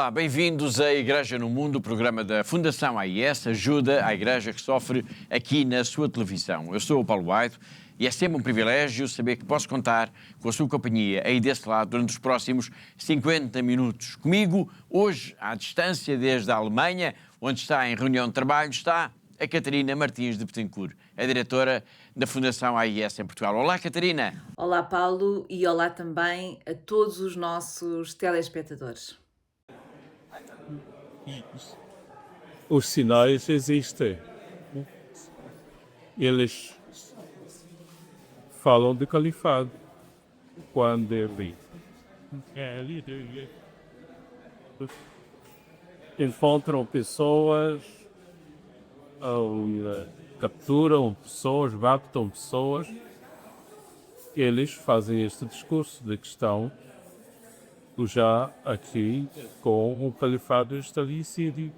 Olá, bem-vindos à Igreja no Mundo, o programa da Fundação AIS, ajuda à Igreja que sofre aqui na sua televisão. Eu sou o Paulo White e é sempre um privilégio saber que posso contar com a sua companhia aí desse lado durante os próximos 50 minutos. Comigo, hoje, à distância desde a Alemanha, onde está em reunião de trabalho, está a Catarina Martins de Betancourt, a diretora da Fundação AIS em Portugal. Olá, Catarina. Olá, Paulo, e olá também a todos os nossos telespectadores. Os sinais existem. Eles falam de califado quando ele encontram pessoas, capturam pessoas, raptam pessoas. Eles fazem este discurso de que estão já aqui com o califado estabelecido.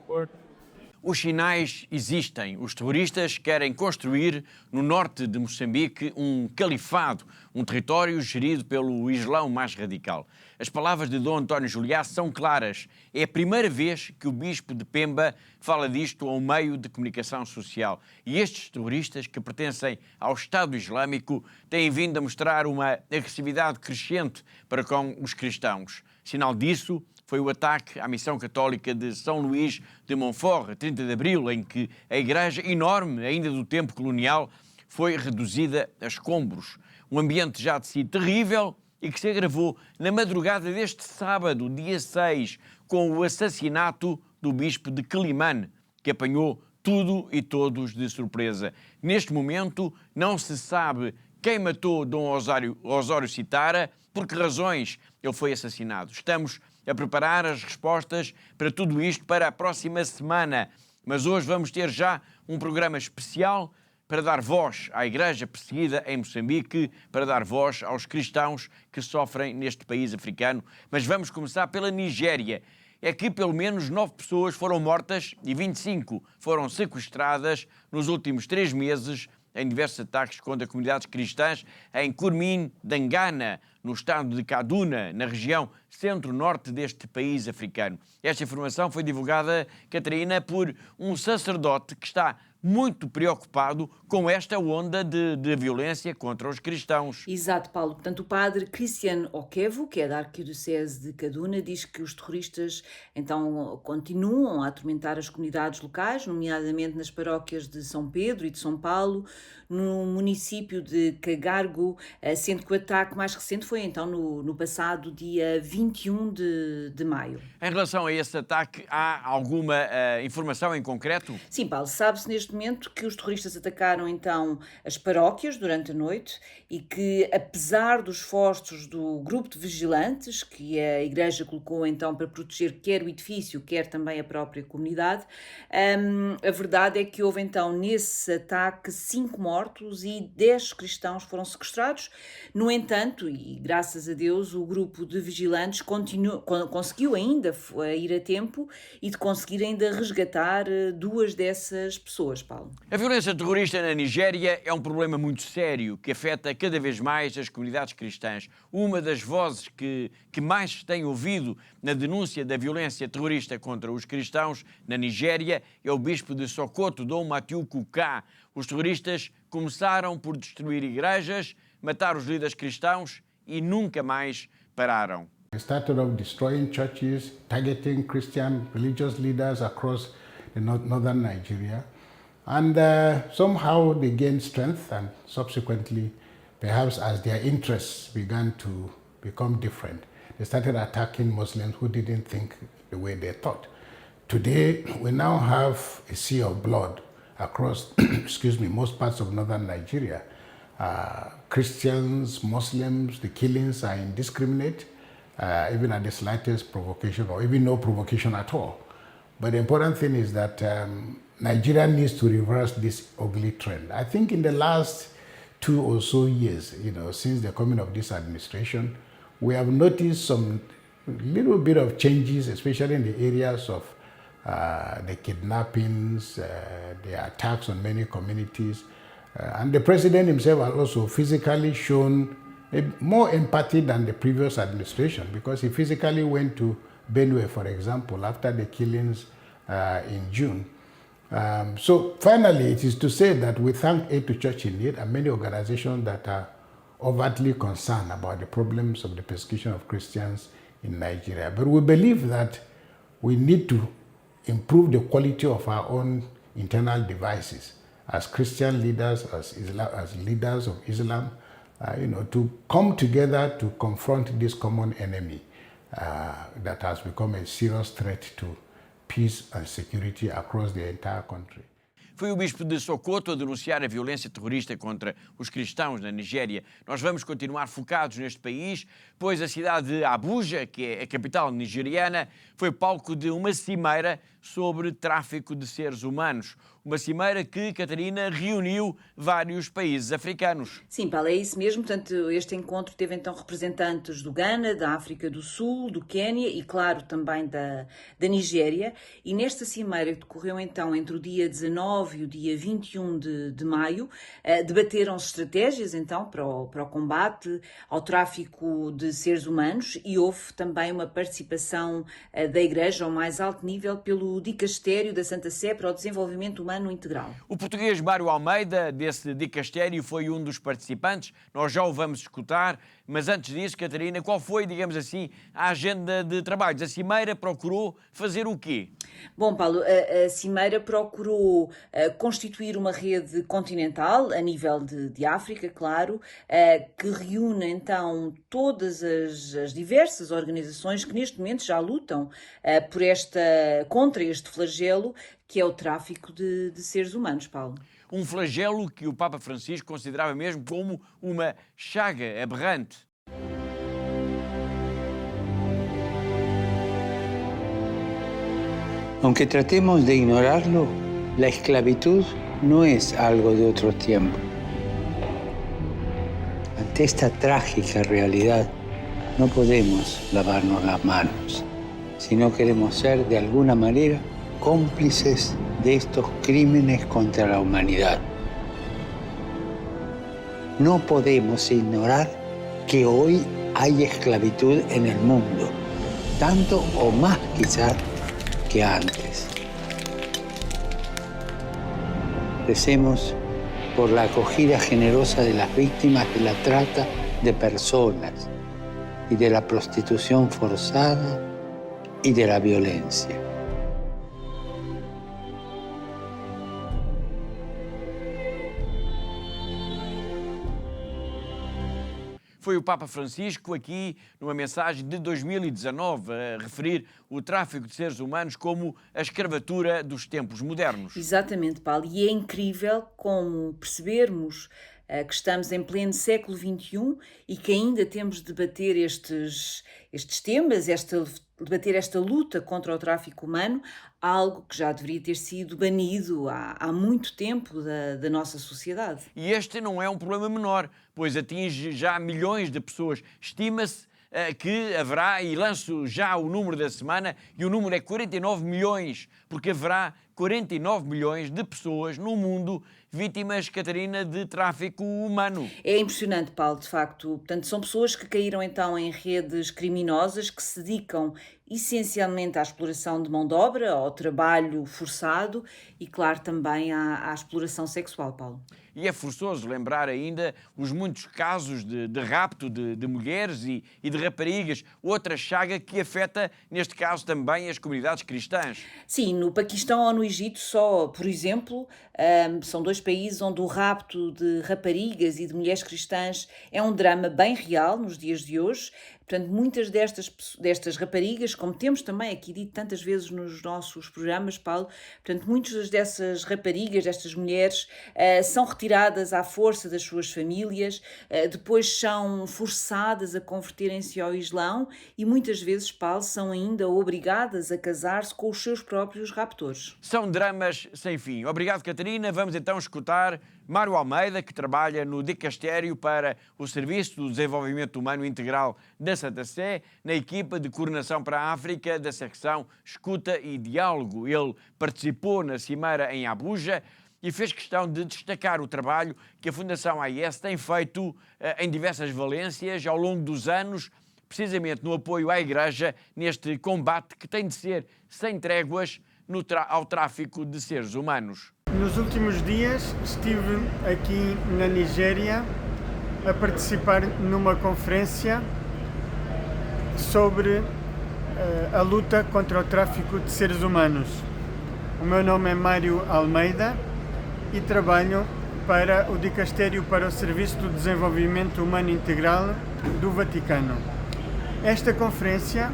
Os sinais existem. Os terroristas querem construir no norte de Moçambique um califado, um território gerido pelo Islão mais radical. As palavras de Dom António Juliá são claras. É a primeira vez que o bispo de Pemba fala disto a um meio de comunicação social. E estes terroristas, que pertencem ao Estado Islâmico, têm vindo a mostrar uma agressividade crescente para com os cristãos. Sinal disso foi o ataque à missão católica de São Luís de Montfort, a 30 de abril, em que a igreja, enorme ainda do tempo colonial, foi reduzida a escombros. Um ambiente já de si terrível e que se agravou na madrugada deste sábado, dia 6, com o assassinato do bispo de Quelimane, que apanhou tudo e todos de surpresa. Neste momento, não se sabe quem matou Dom Osório Citara, por que razões ele foi assassinado. Estamos a preparar as respostas para tudo isto para a próxima semana. Mas hoje vamos ter já um programa especial para dar voz à Igreja perseguida em Moçambique, para dar voz aos cristãos que sofrem neste país africano. Mas vamos começar pela Nigéria. É que pelo menos 9 pessoas foram mortas e 25 foram sequestradas nos últimos 3 meses em diversos ataques contra comunidades cristãs em Kurmin, Dangana, no estado de Kaduna, na região centro-norte deste país africano. Esta informação foi divulgada, Catarina, por um sacerdote que está muito preocupado com esta onda de violência contra os cristãos. Exato, Paulo. Portanto, o padre Christian Okevo, que é da Arquidiocese de Kaduna, diz que os terroristas então continuam a atormentar as comunidades locais, nomeadamente nas paróquias de São Pedro e de São Paulo, no município de Cagargo, sendo que o ataque mais recente foi então no passado dia 21 de maio. Em relação a esse ataque, há alguma informação em concreto? Sim, Paulo, sabe-se neste momento que os terroristas atacaram então as paróquias durante a noite e que, apesar dos esforços do grupo de vigilantes que a Igreja colocou então para proteger quer o edifício, quer também a própria comunidade, a verdade é que houve então nesse ataque 5 mortos e 10 cristãos foram sequestrados. No entanto, e graças a Deus, o grupo de vigilantes conseguiu ainda ir a tempo e de conseguir ainda resgatar 2 dessas pessoas, Paulo. A violência terrorista na Nigéria é um problema muito sério que afeta cada vez mais as comunidades cristãs. Uma das vozes que mais se tem ouvido na denúncia da violência terrorista contra os cristãos na Nigéria é o bispo de Sokoto, Dom Matiu Kuka. Os terroristas começaram por destruir igrejas, matar os líderes cristãos e nunca mais pararam. They started off destroying churches, targeting Christian religious leaders across the northern Nigeria. And somehow they gained strength, and subsequently, perhaps as their interests began to become different, they started attacking Muslims who didn't think the way they thought. Today, we now have a sea of blood across most parts of northern Nigeria. Christians, Muslims, the killings are indiscriminate, even at the slightest provocation or even no provocation at all. But the important thing is that Nigeria needs to reverse this ugly trend. I think in the last 2 or so years, since the coming of this administration, we have noticed some little bit of changes, especially in the areas of the kidnappings, the attacks on many communities. And the president himself has also physically shown more empathy than the previous administration, because he physically went to Benue, for example, after the killings in June. So finally, it is to say that we thank Aid to Church in Need and many organizations that are overtly concerned about the problems of the persecution of Christians in Nigeria. But we believe that we need to improve the quality of our own internal devices as Christian leaders, as leaders of Islam, to come together to confront this common enemy that has become a serious threat to peace and security across the entire country. Foi o bispo de Sokoto a denunciar a violência terrorista contra os cristãos na Nigéria. Nós vamos continuar focados neste país, pois a cidade de Abuja, que é a capital nigeriana, foi palco de uma cimeira sobre tráfico de seres humanos. Uma cimeira que, Catarina, reuniu vários países africanos. Sim, Paulo, é isso mesmo. Portanto, este encontro teve então representantes do Ghana, da África do Sul, do Quênia e, claro, também da Nigéria. E nesta cimeira que decorreu então entre o dia 19 e o dia 21 de maio, debateram-se estratégias então para o combate ao tráfico de seres humanos e houve também uma participação da Igreja ao mais alto nível pelo Dicastério da Santa Sé para o Desenvolvimento Humano Integral. O português Mário Almeida, desse dicastério, foi um dos participantes. Nós já o vamos escutar, mas antes disso, Catarina, qual foi, digamos assim, a agenda de trabalhos? A cimeira procurou fazer o quê? Bom, Paulo, a cimeira procurou constituir uma rede continental a nível de África, claro, que reúne então todas as diversas organizações que neste momento já lutam contra este flagelo que é o tráfico de seres humanos, Paulo. Um flagelo que o Papa Francisco considerava mesmo como uma chaga aberrante. Aunque tratemos de ignorarlo, la esclavitud no es algo de otro tiempo. Ante esta trágica realidad, no podemos lavarnos las manos, si no queremos ser de alguna manera cómplices de estos crímenes contra la humanidad. No podemos ignorar que hoy hay esclavitud en el mundo, tanto o más quizás que antes. Recemos por la acogida generosa de las víctimas de la trata de personas y de la prostitución forzada y de la violencia. Foi o Papa Francisco aqui numa mensagem de 2019 a referir o tráfico de seres humanos como a escravatura dos tempos modernos. Exatamente, Paulo, e é incrível como percebermos que estamos em pleno século XXI e que ainda temos de debater estes temas, debater esta luta contra o tráfico humano, algo que já deveria ter sido banido há muito tempo da nossa sociedade. E este não é um problema menor, pois atinge já milhões de pessoas. Estima-se que haverá, e lanço já o número da semana, e o número é 49 milhões, porque haverá 49 milhões de pessoas no mundo vítimas, Catarina, de tráfico humano. É impressionante, Paulo, de facto. Portanto, são pessoas que caíram então em redes criminosas que se dedicam essencialmente à exploração de mão de obra, ao trabalho forçado e, claro, também à exploração sexual, Paulo. E é forçoso lembrar ainda os muitos casos de rapto de mulheres e de raparigas, outra chaga que afeta, neste caso, também as comunidades cristãs. Sim, no Paquistão ou no Egito só, por exemplo, são dois países onde o rapto de raparigas e de mulheres cristãs é um drama bem real nos dias de hoje. Portanto, muitas destas raparigas, como temos também aqui dito tantas vezes nos nossos programas, Paulo, portanto, muitas dessas raparigas, destas mulheres, são retiradas à força das suas famílias, depois são forçadas a converterem-se ao Islão e muitas vezes, Paulo, são ainda obrigadas a casar-se com os seus próprios raptores. São dramas sem fim. Obrigado, Catarina. Vamos então escutar Mário Almeida, que trabalha no Dicastério para o Serviço do Desenvolvimento Humano Integral da Santa Sé, na equipa de coordenação para a África da secção Escuta e Diálogo. Ele participou na cimeira em Abuja e fez questão de destacar o trabalho que a Fundação AIS tem feito em diversas valências ao longo dos anos precisamente no apoio à Igreja neste combate que tem de ser sem tréguas ao tráfico de seres humanos. Nos últimos dias estive aqui na Nigéria a participar numa conferência sobre a luta contra o tráfico de seres humanos. O meu nome é Mário Almeida e trabalho para o Dicastério para o Serviço do Desenvolvimento Humano Integral do Vaticano. Esta conferência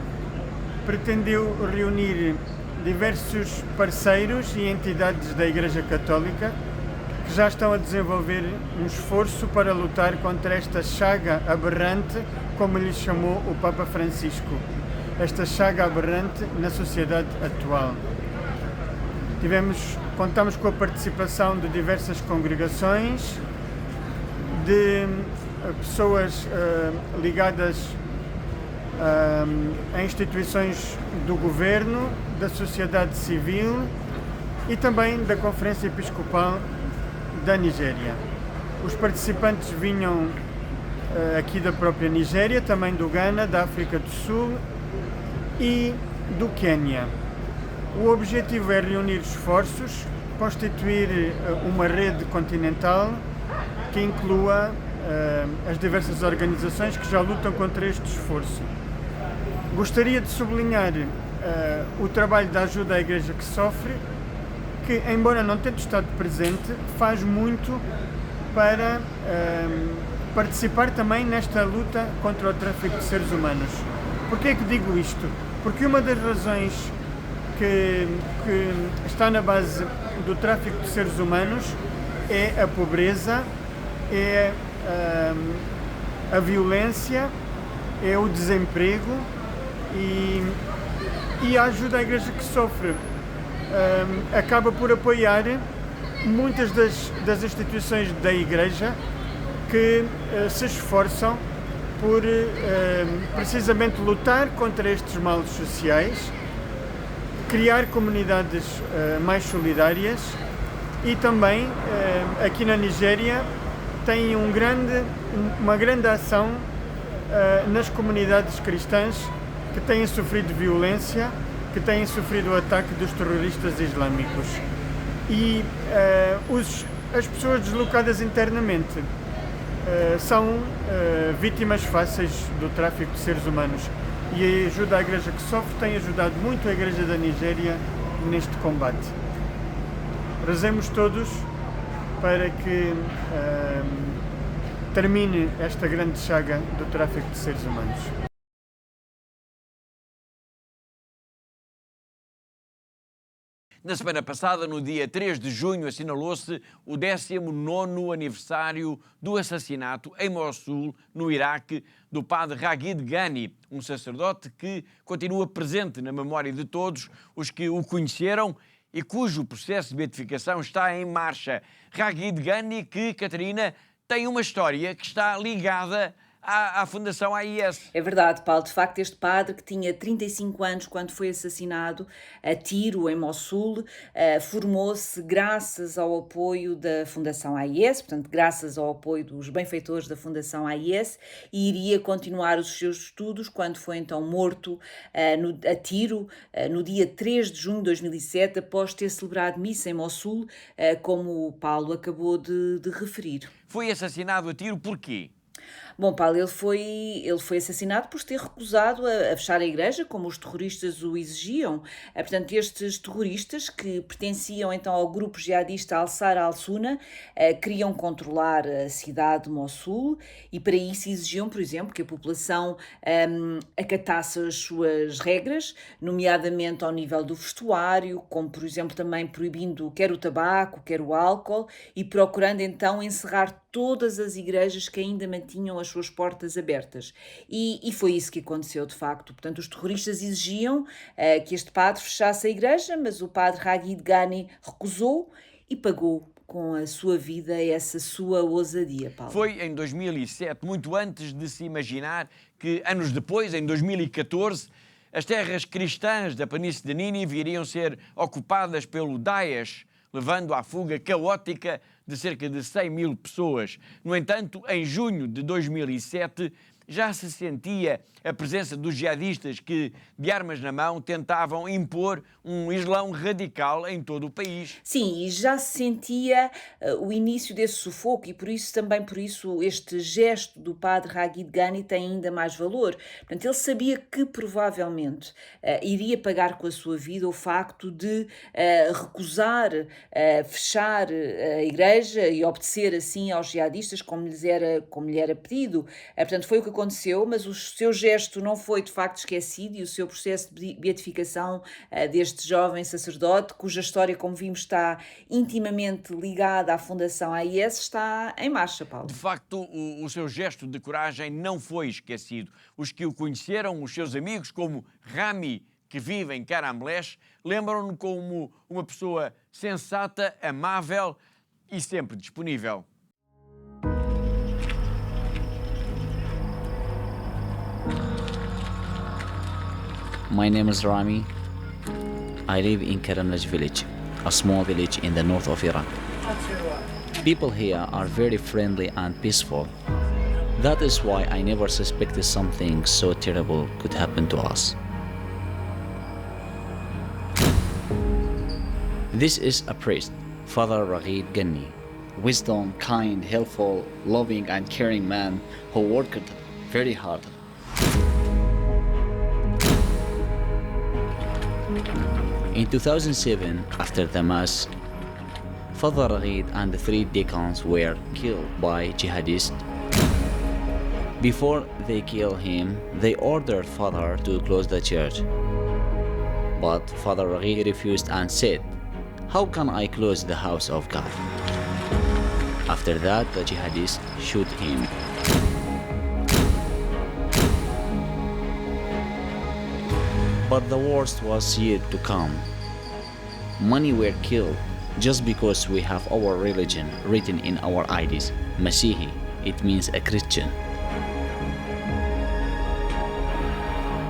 pretendeu reunir diversos parceiros e entidades da Igreja Católica que já estão a desenvolver um esforço para lutar contra esta chaga aberrante, como lhe chamou o Papa Francisco, esta chaga aberrante na sociedade atual. Contamos com a participação de diversas congregações, de pessoas ligadas a instituições do governo, da sociedade civil e também da Conferência Episcopal da Nigéria. Os participantes vinham aqui da própria Nigéria, também do Ghana, da África do Sul e do Quênia. O objetivo é reunir esforços, constituir uma rede continental que inclua as diversas organizações que já lutam contra este esforço. Gostaria de sublinhar o trabalho da ajuda à Igreja que sofre, que, embora não tenha estado presente, faz muito para participar também nesta luta contra o tráfico de seres humanos. Porquê é que digo isto? Porque uma das razões que está na base do tráfico de seres humanos é a pobreza, é a violência, é o desemprego e a ajuda à Igreja que sofre acaba por apoiar muitas das instituições da Igreja que se esforçam por precisamente lutar contra estes males sociais, criar comunidades mais solidárias e também aqui na Nigéria tem uma grande ação nas comunidades cristãs que têm sofrido violência, que têm sofrido o ataque dos terroristas islâmicos. E as pessoas deslocadas internamente são vítimas fáceis do tráfico de seres humanos. E a ajuda à Igreja que sofre tem ajudado muito a Igreja da Nigéria neste combate. Rezemos todos para que termine esta grande chaga do tráfico de seres humanos. Na semana passada, no dia 3 de junho, assinalou-se o 19º aniversário do assassinato em Mossul, no Iraque, do padre Ragid Ghani, um sacerdote que continua presente na memória de todos os que o conheceram e cujo processo de beatificação está em marcha. Ragid Ghani, que, Catarina, tem uma história que está ligada à Fundação AIS. É verdade, Paulo. De facto, este padre, que tinha 35 anos quando foi assassinado a tiro em Mossul, formou-se graças ao apoio da Fundação AIS, portanto, graças ao apoio dos benfeitores da Fundação AIS, e iria continuar os seus estudos quando foi então morto a tiro no dia 3 de junho de 2007, após ter celebrado missa em Mossul, como o Paulo acabou de referir. Foi assassinado a tiro por quê? Bom, Paulo, ele foi assassinado por se ter recusado a fechar a igreja, como os terroristas o exigiam. Portanto, estes terroristas, que pertenciam então ao grupo jihadista Ansar al-Sunna, queriam controlar a cidade de Mossul e para isso exigiam, por exemplo, que a população acatasse as suas regras, nomeadamente ao nível do vestuário, como, por exemplo, também proibindo quer o tabaco, quer o álcool e procurando então encerrar todas as igrejas que ainda mantinham as suas portas abertas. E foi isso que aconteceu, de facto. Portanto, os terroristas exigiam que este padre fechasse a igreja, mas o padre Ragid Ghani recusou e pagou com a sua vida essa sua ousadia, Paulo. Foi em 2007, muito antes de se imaginar que, anos depois, em 2014, as terras cristãs da planície de Nínive iriam ser ocupadas pelo Daesh, levando à fuga caótica de cerca de 100 mil pessoas. No entanto, em junho de 2007, já se sentia a presença dos jihadistas que, de armas na mão, tentavam impor um Islão radical em todo o país. Sim, e já se sentia o início desse sufoco e também por isso este gesto do padre Ragid Ghani tem ainda mais valor. Portanto, ele sabia que provavelmente iria pagar com a sua vida o facto de recusar fechar a igreja e obedecer assim aos jihadistas como lhe era pedido. Portanto, foi o que aconteceu, mas o seu gesto não foi de facto esquecido e o seu processo de beatificação deste jovem sacerdote, cuja história, como vimos, está intimamente ligada à Fundação AIS, está em marcha, Paulo. De facto, o seu gesto de coragem não foi esquecido. Os que o conheceram, os seus amigos, como Rami, que vive em Caramblés, lembram-no como uma pessoa sensata, amável e sempre disponível. My name is Rami. I live in Karamlaj village, a small village in the north of Iraq. People here are very friendly and peaceful. That is why I never suspected something so terrible could happen to us. This is a priest, Father Ragid Ghani, wisdom, kind, helpful, loving and caring man who worked very hard. In 2007, after the mass, Father Ragid and the 3 deacons were killed by jihadists. Before they killed him, they ordered Father to close the church. But Father Ragid refused and said, "How can I close the house of God?" After that, the jihadists shoot him. But the worst was yet to come. Many were killed just because we have our religion written in our IDs. Masihi, it means a Christian.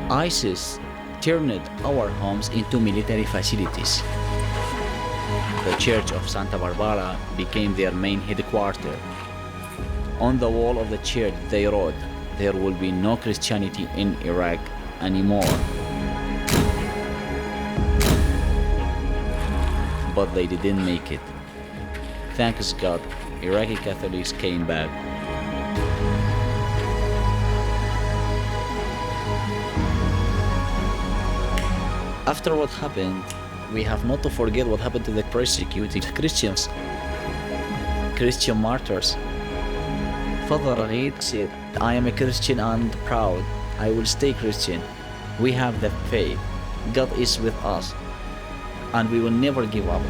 ISIS turned our homes into military facilities. The Church of Santa Barbara became their main headquarters. On the wall of the church they wrote, "There will be no Christianity in Iraq anymore." But they didn't make it. Thanks God, Iraqi Catholics came back. After what happened, we have not to forget what happened to the persecuted Christians, Christian martyrs. Father Ragid said, "I am a Christian and proud. I will stay Christian. We have the faith. God is with us. And we will never give up."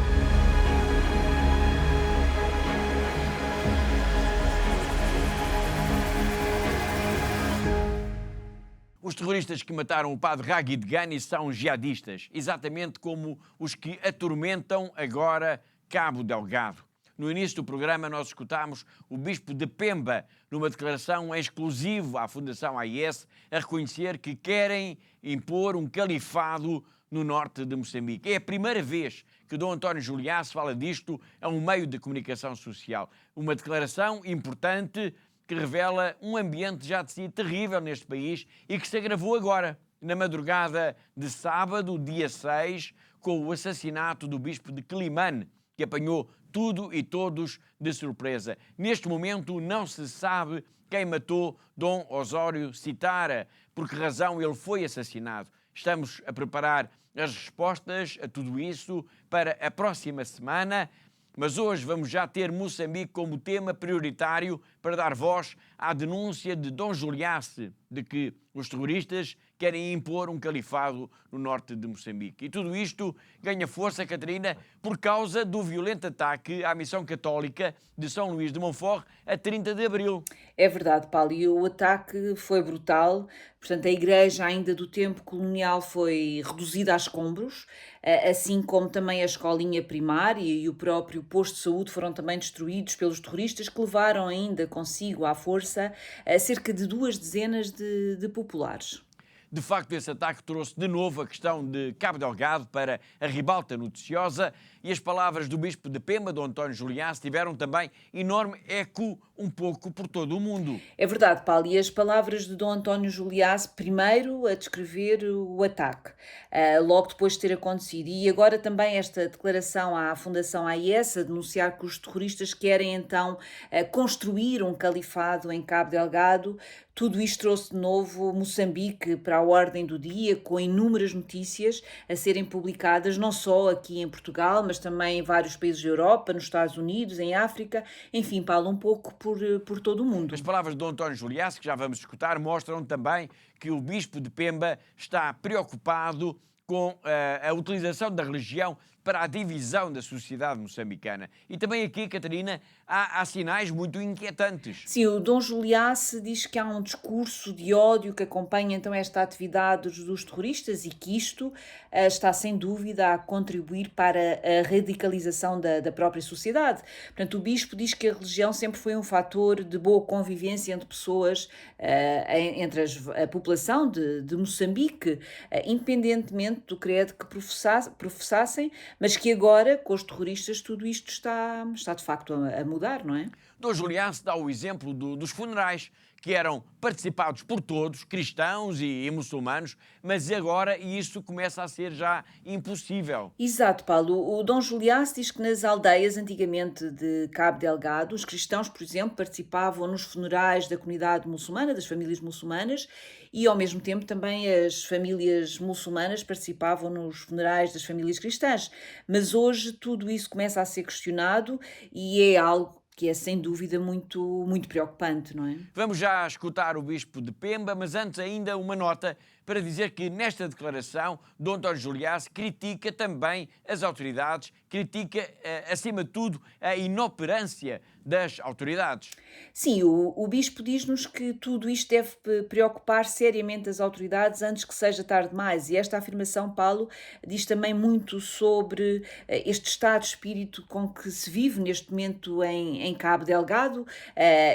Os terroristas que mataram o padre Ragid Ghani são jihadistas, exatamente como os que atormentam agora Cabo Delgado. No início do programa nós escutámos o bispo de Pemba, numa declaração exclusiva à Fundação AIS, a reconhecer que querem impor um califado no norte de Moçambique. É a primeira vez que Dom António Juliá fala disto a um meio de comunicação social. Uma declaração importante que revela um ambiente já de si terrível neste país e que se agravou agora, na madrugada de sábado, dia 6, com o assassinato do bispo de Quelimane, que apanhou tudo e todos de surpresa. Neste momento não se sabe quem matou Dom Osório Citara, por que razão ele foi assassinado. Estamos a preparar as respostas a tudo isso para a próxima semana, mas hoje vamos já ter Moçambique como tema prioritário para dar voz à denúncia de Dom Juliace de que os terroristas querem impor um califado no norte de Moçambique. E tudo isto ganha força, Catarina, por causa do violento ataque à missão católica de São Luís de Montfort a 30 de abril. É verdade, Paulo, e o ataque foi brutal. Portanto, a igreja ainda do tempo colonial foi reduzida a escombros, assim como também a escolinha primária e o próprio posto de saúde foram também destruídos pelos terroristas, que levaram ainda consigo à força cerca de 2 dezenas de populares. De facto, esse ataque trouxe de novo a questão de Cabo Delgado para a ribalta noticiosa e as palavras do bispo de Pemba, Dom António Juliás, tiveram também enorme eco um pouco por todo o mundo. É verdade, Paulo, e as palavras de Dom António Juliás, primeiro a descrever o ataque, logo depois de ter acontecido, e agora também esta declaração à Fundação AIS, a denunciar que os terroristas querem então construir um califado em Cabo Delgado. Tudo isto trouxe de novo Moçambique para a ordem do dia, com inúmeras notícias a serem publicadas, não só aqui em Portugal, mas também em vários países da Europa, nos Estados Unidos, em África, enfim, Paulo, um pouco por todo o mundo. As palavras de Dom António Juliás, que já vamos escutar, mostram também que o bispo de Pemba está preocupado com a utilização da religião para a divisão da sociedade moçambicana. E também aqui, Catarina, há sinais muito inquietantes. Sim, o Dom Juliás diz que há um discurso de ódio que acompanha então esta atividade dos terroristas e que isto está sem dúvida a contribuir para a radicalização da própria sociedade. Portanto, o bispo diz que a religião sempre foi um fator de boa convivência entre pessoas, entre a população de Moçambique, independentemente do credo que professassem, mas que agora, com os terroristas, tudo isto está de facto a mudar, não é? Dom Juliás dá o exemplo dos funerais, que eram participados por todos, cristãos e muçulmanos, mas agora isso começa a ser já impossível. Exato, Paulo. O Dom Juliás diz que nas aldeias antigamente de Cabo Delgado, os cristãos, por exemplo, participavam nos funerais da comunidade muçulmana, das famílias muçulmanas, e ao mesmo tempo também as famílias muçulmanas participavam nos funerais das famílias cristãs. Mas hoje tudo isso começa a ser questionado e é algo que é sem dúvida muito, muito preocupante, não é? Vamos já escutar o bispo de Pemba, mas antes ainda uma nota para dizer que nesta declaração Dom António Juliás critica também as autoridades, critica acima de tudo a inoperância das autoridades. Sim, o bispo diz-nos que tudo isto deve preocupar seriamente as autoridades antes que seja tarde demais. E esta afirmação, Paulo, diz também muito sobre este estado de espírito com que se vive neste momento em Cabo Delgado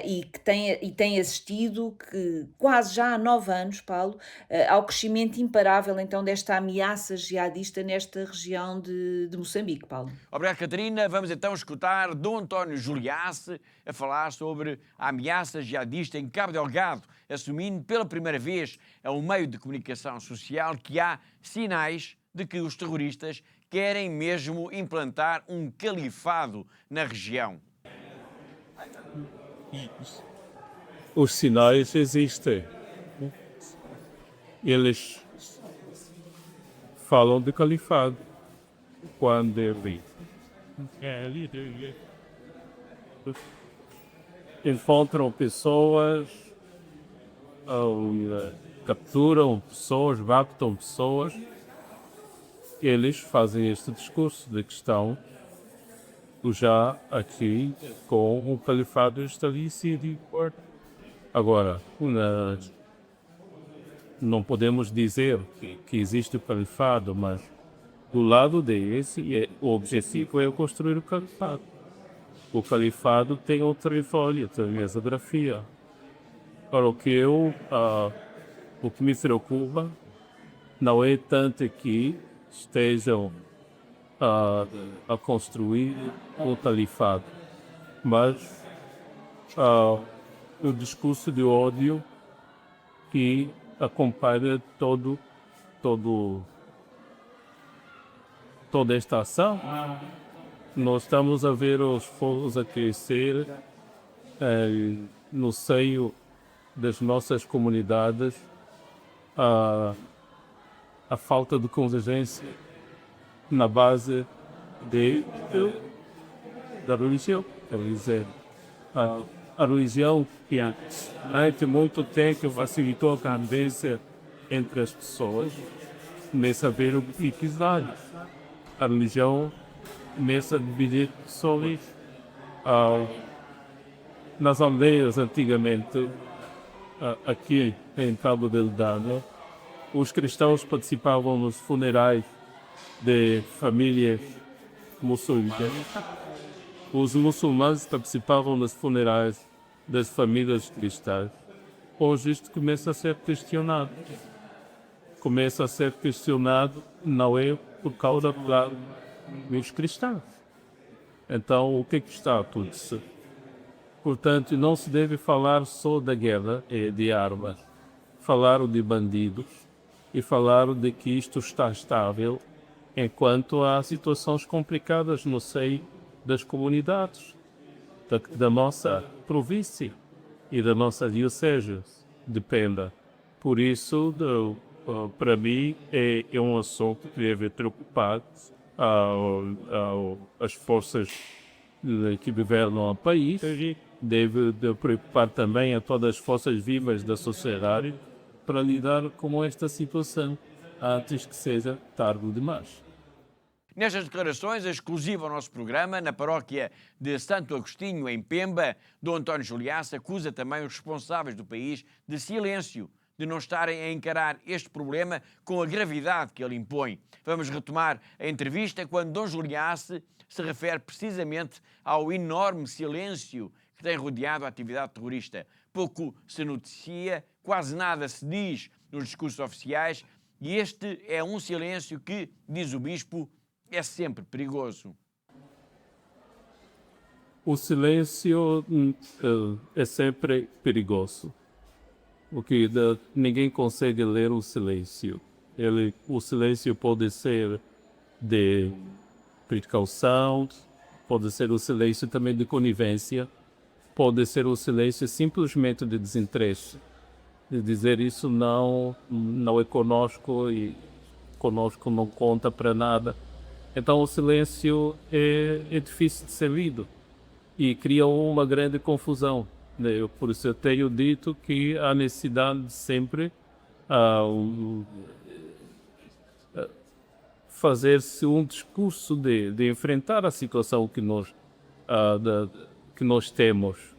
e que tem assistido que quase já há 9 anos, Paulo, ao crescimento imparável então desta ameaça jihadista nesta região de Moçambique, Paulo. Obrigado, Catarina. Vamos então escutar Dom António Juliás a falar sobre a ameaça jihadista em Cabo Delgado, assumindo pela primeira vez a um meio de comunicação social que há sinais de que os terroristas querem mesmo implantar um califado na região. Os sinais existem. Eles falam de califado quando ele encontram pessoas, capturam pessoas, raptam pessoas. Eles fazem este discurso de que estão já aqui com o califado estabelecido. Agora, não podemos dizer que existe o califado, mas do lado desse, o objetivo é construir o califado. O califado tem um território, tem a geografia. Agora, o que me preocupa não é tanto que estejam a construir o califado, mas o discurso de ódio que acompanha toda esta ação. Nós estamos a ver os fogos a crescer no seio das nossas comunidades, a falta de convergência na base da religião. Quer dizer, a religião que durante muito tempo facilitou a convivência entre as pessoas, começa a ver o que quiser. A religião começa a dividir pessoas. Nas aldeias, antigamente, aqui em Cabo Delgado, os cristãos participavam nos funerais de famílias muçulmanas. Os muçulmanos participavam nos funerais das famílias cristãs. Hoje isto começa a ser questionado. começa a ser questionado não é por causa dos cristãos. Então, o que está a acontecer? Portanto, não se deve falar só da guerra e de armas. Falaram de bandidos e falaram de que isto está estável enquanto há situações complicadas no seio das comunidades da nossa província e da nossa diocese, dependa. Por isso, para mim, é um assunto que deve preocupar as forças que governam o país, deve preocupar também a todas as forças vivas da sociedade para lidar com esta situação antes que seja tarde demais. Nestas declarações, exclusivas ao nosso programa, na paróquia de Santo Agostinho, em Pemba, Dom António Juliás acusa também os responsáveis do país de silêncio, de não estarem a encarar este problema com a gravidade que ele impõe. Vamos retomar a entrevista quando Dom Juliás se refere precisamente ao enorme silêncio que tem rodeado a atividade terrorista. Pouco se noticia, quase nada se diz nos discursos oficiais, e este é um silêncio que, diz o Bispo, é sempre perigoso. O silêncio é sempre perigoso, porque ninguém consegue ler o silêncio. O silêncio pode ser de precaução, pode ser o silêncio também de conivência, pode ser o silêncio simplesmente de desinteresse, de dizer isso não é conosco e conosco não conta para nada. Então o silêncio é difícil de ser lido e cria uma grande confusão. Por isso eu tenho dito que há necessidade de sempre fazer-se um discurso de enfrentar a situação que nós temos.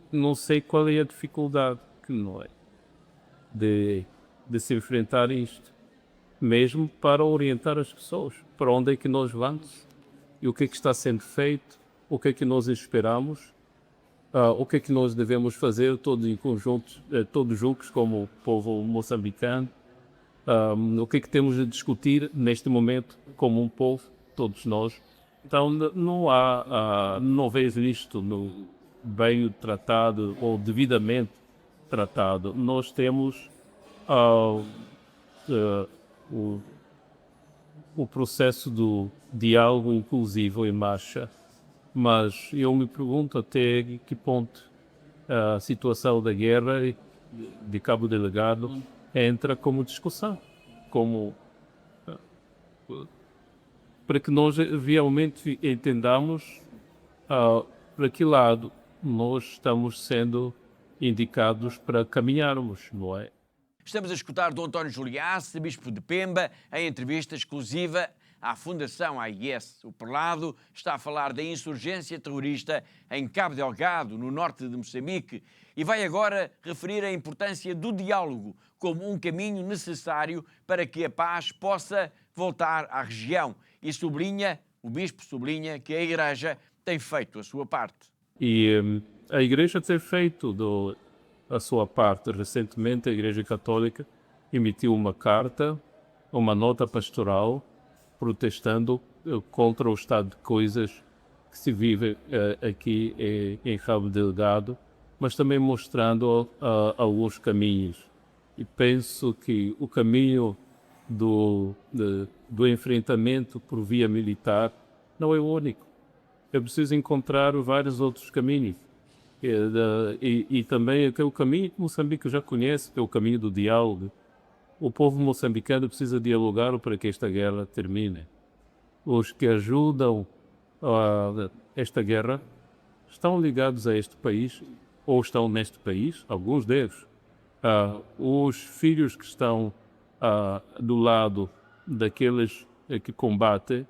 Não sei qual é a dificuldade que não é de se enfrentar isto, mesmo para orientar as pessoas para onde é que nós vamos e o que é que está sendo feito, o que é que nós esperamos, o que é que nós devemos fazer todos em conjunto, todos juntos como povo moçambicano, o que é que temos de discutir neste momento como um povo, todos nós. Então não vejo isto bem tratado ou devidamente tratado. Nós temos o processo do diálogo inclusivo em marcha, mas eu me pergunto até que ponto a situação da guerra de Cabo Delgado entra como discussão, para que nós realmente entendamos para que lado nós estamos sendo indicados para caminharmos, não é? Estamos a escutar Dom António Juliás, Bispo de Pemba, em entrevista exclusiva à Fundação AIS. O prelado está a falar da insurgência terrorista em Cabo Delgado, no norte de Moçambique, e vai agora referir a importância do diálogo como um caminho necessário para que a paz possa voltar à região. E o Bispo sublinha que a Igreja tem feito a sua parte. E a Igreja tem feito a sua parte. Recentemente, a Igreja Católica emitiu uma carta, uma nota pastoral, protestando contra o estado de coisas que se vive aqui em Cabo Delgado, mas também mostrando alguns caminhos. E penso que o caminho do enfrentamento por via militar não é o único. É preciso encontrar vários outros caminhos. E também o caminho que Moçambique já conhece, que é o caminho do diálogo. O povo moçambicano precisa dialogar para que esta guerra termine. Os que ajudam esta guerra estão ligados a este país, ou estão neste país, alguns deles. Os filhos que estão do lado daqueles que combatem,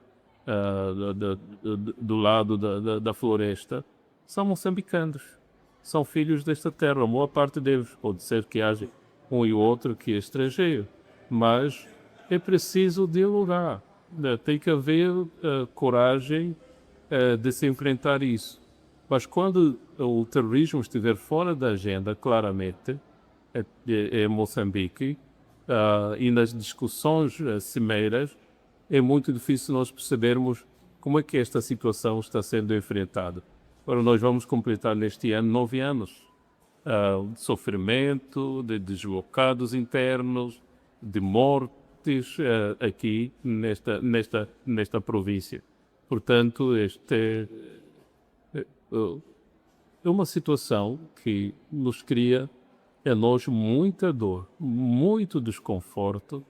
do lado da floresta, são moçambicanos. São filhos desta terra, a maior parte deles. Pode ser que haja um e outro que é estrangeiro, mas é preciso dialogar. Tem que haver coragem de se enfrentar isso. Mas quando o terrorismo estiver fora da agenda, claramente, em Moçambique, e nas discussões cimeiras, é muito difícil nós percebermos como é que esta situação está sendo enfrentada. Agora, nós vamos completar neste ano 9 anos de sofrimento, de deslocados internos, de mortes aqui nesta província. Portanto, este é uma situação que nos cria a nós muita dor, muito desconforto,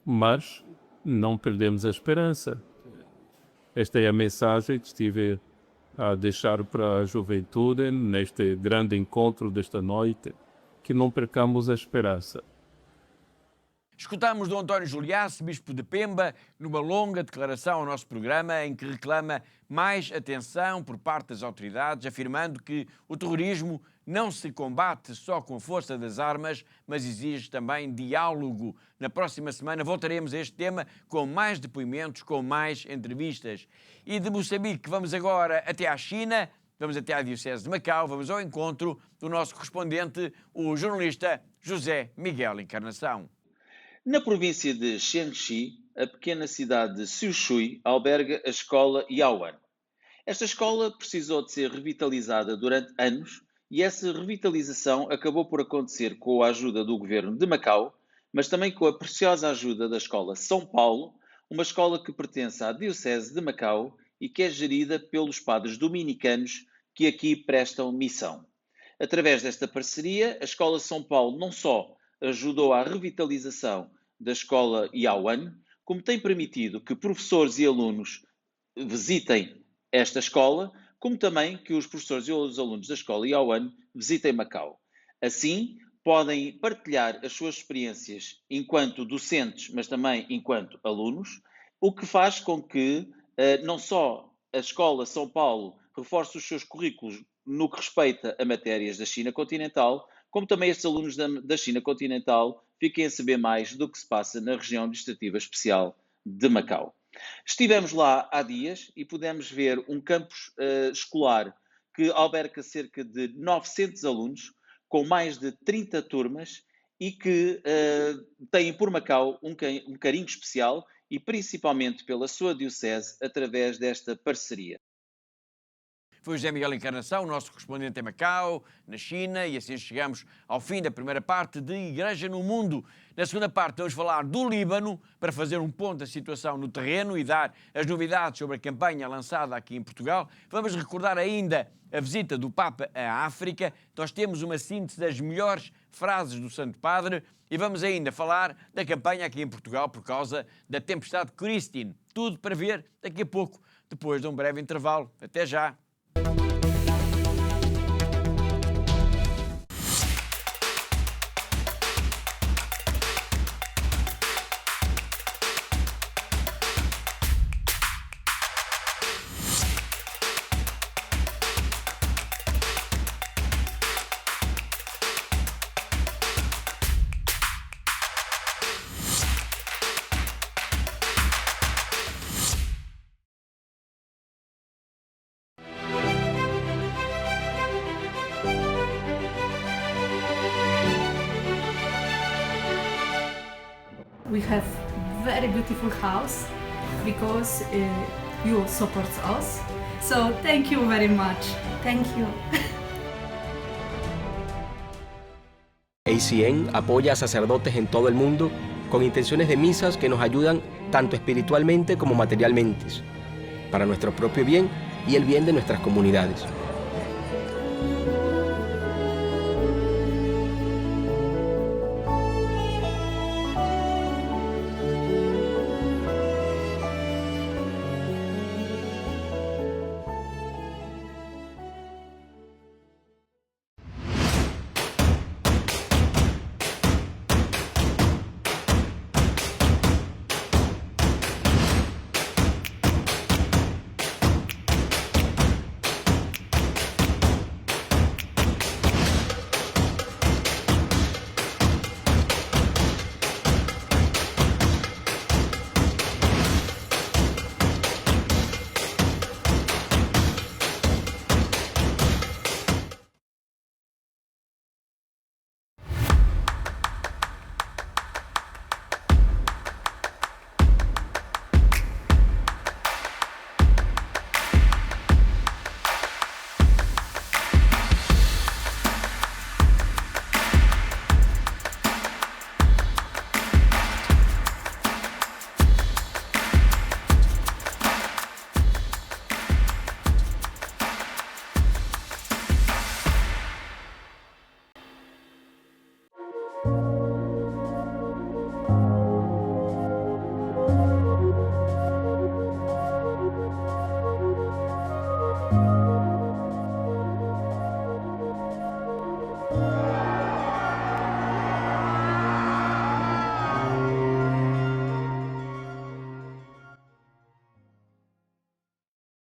mas não perdemos a esperança. Esta é a mensagem que estive a deixar para a juventude neste grande encontro desta noite, que não percamos a esperança. Escutamos Dom António Juliace, Bispo de Pemba, numa longa declaração ao nosso programa em que reclama mais atenção por parte das autoridades, afirmando que o terrorismo não se combate só com a força das armas, mas exige também diálogo. Na próxima semana voltaremos a este tema com mais depoimentos, com mais entrevistas. E de Moçambique vamos agora até à China, vamos até à Diocese de Macau, vamos ao encontro do nosso correspondente, o jornalista José Miguel Encarnação. Na província de Shanxi, a pequena cidade de Siushui alberga a escola Yaoan. Esta escola precisou de ser revitalizada durante anos e essa revitalização acabou por acontecer com a ajuda do governo de Macau, mas também com a preciosa ajuda da escola São Paulo, uma escola que pertence à Diocese de Macau e que é gerida pelos padres dominicanos que aqui prestam missão. Através desta parceria, a escola São Paulo não só ajudou à revitalização da escola Yaoan, como tem permitido que professores e alunos visitem esta escola, como também que os professores e os alunos da escola Yaoan visitem Macau. Assim, podem partilhar as suas experiências enquanto docentes, mas também enquanto alunos, o que faz com que não só a escola São Paulo reforce os seus currículos no que respeita a matérias da China continental, como também estes alunos da China continental fiquem a saber mais do que se passa na região administrativa especial de Macau. Estivemos lá há dias e pudemos ver um campus escolar que alberga cerca de 900 alunos, com mais de 30 turmas e que têm por Macau um carinho especial e principalmente pela sua diocese através desta parceria. Foi José Miguel Encarnação, o nosso correspondente em Macau, na China, e assim chegamos ao fim da primeira parte de Igreja no Mundo. Na segunda parte vamos falar do Líbano, para fazer um ponto da situação no terreno e dar as novidades sobre a campanha lançada aqui em Portugal. Vamos recordar ainda a visita do Papa à África. Nós temos uma síntese das melhores frases do Santo Padre e vamos ainda falar da campanha aqui em Portugal por causa da tempestade Christine. Tudo para ver daqui a pouco, depois de um breve intervalo. Até já! We have very beautiful house because you support us. So thank you very much. Thank you. ACN apoya a sacerdotes en todo el mundo con intenciones de misas que nos ayudan tanto espiritualmente como materialmente, para nuestro propio bien y el bien de nuestras comunidades.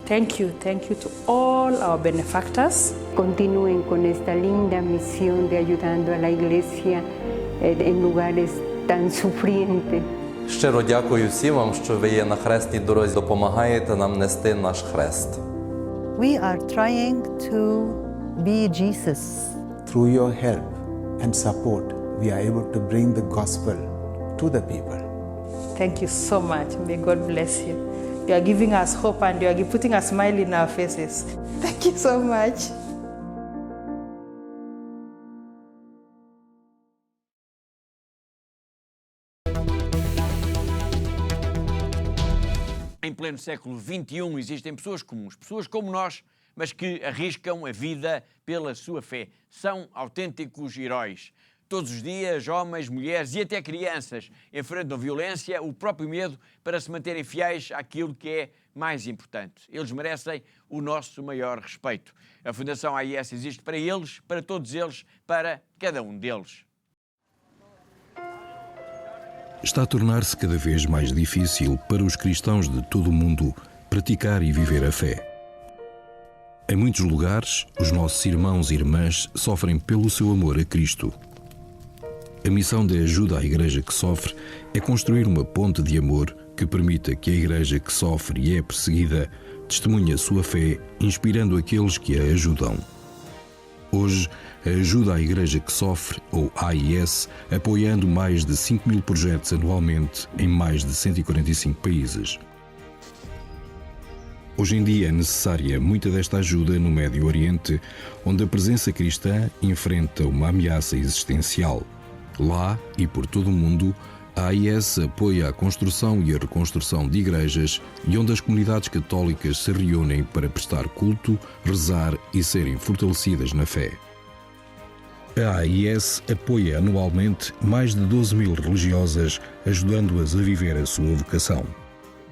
Thank you to all our benefactors. Continúen con esta linda misión de ayudando a la Iglesia en lugares tan sufrientes. Щиро дякую всім вам, що ви є на хресній дорозі, допомагаєте нам нести наш хрест. We are trying to be Jesus. Through your help and support, we are able to bring the gospel to the people. Thank you so much. May God bless you. You are giving us hope and you are putting a smile in our faces. Thank you so much. Em pleno século XXI existem pessoas comuns, pessoas como nós, mas que arriscam a vida pela sua fé. São autênticos heróis. Todos os dias, homens, mulheres e até crianças enfrentam violência, o próprio medo, para se manterem fiéis àquilo que é mais importante. Eles merecem o nosso maior respeito. A Fundação AIS existe para eles, para todos eles, para cada um deles. Está a tornar-se cada vez mais difícil para os cristãos de todo o mundo praticar e viver a fé. Em muitos lugares, os nossos irmãos e irmãs sofrem pelo seu amor a Cristo. A missão de ajuda à Igreja que sofre é construir uma ponte de amor que permita que a Igreja que sofre e é perseguida testemunhe a sua fé, inspirando aqueles que a ajudam. Hoje, a ajuda à Igreja que sofre, ou AIS, apoiando mais de 5.000 projetos anualmente em mais de 145 países. Hoje em dia é necessária muita desta ajuda no Médio Oriente, onde a presença cristã enfrenta uma ameaça existencial. Lá e por todo o mundo, a AIS apoia a construção e a reconstrução de igrejas e onde as comunidades católicas se reúnem para prestar culto, rezar e serem fortalecidas na fé. A AIS apoia anualmente mais de 12.000 religiosas, ajudando-as a viver a sua vocação.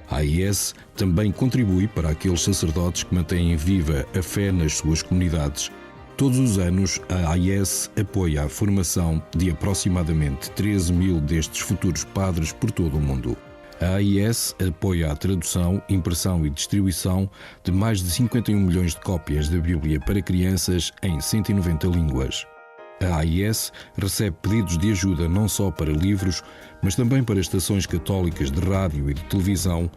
A AIS também contribui para aqueles sacerdotes que mantêm viva a fé nas suas comunidades. Todos os anos, a AIS apoia a formação de aproximadamente 13.000 destes futuros padres por todo o mundo. A AIS apoia a tradução, impressão e distribuição de mais de 51 milhões de cópias da Bíblia para crianças em 190 línguas. A AIS recebe pedidos de ajuda não só para livros, mas também para estações católicas de rádio e de televisão.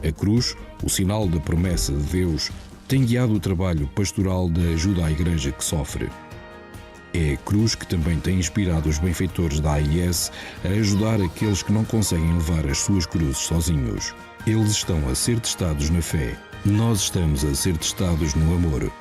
A cruz, o sinal da promessa de Deus, tem guiado o trabalho pastoral de ajuda à Igreja que sofre. É a cruz que também tem inspirado os benfeitores da AIS a ajudar aqueles que não conseguem levar as suas cruzes sozinhos. Eles estão a ser testados na fé. Nós estamos a ser testados no amor.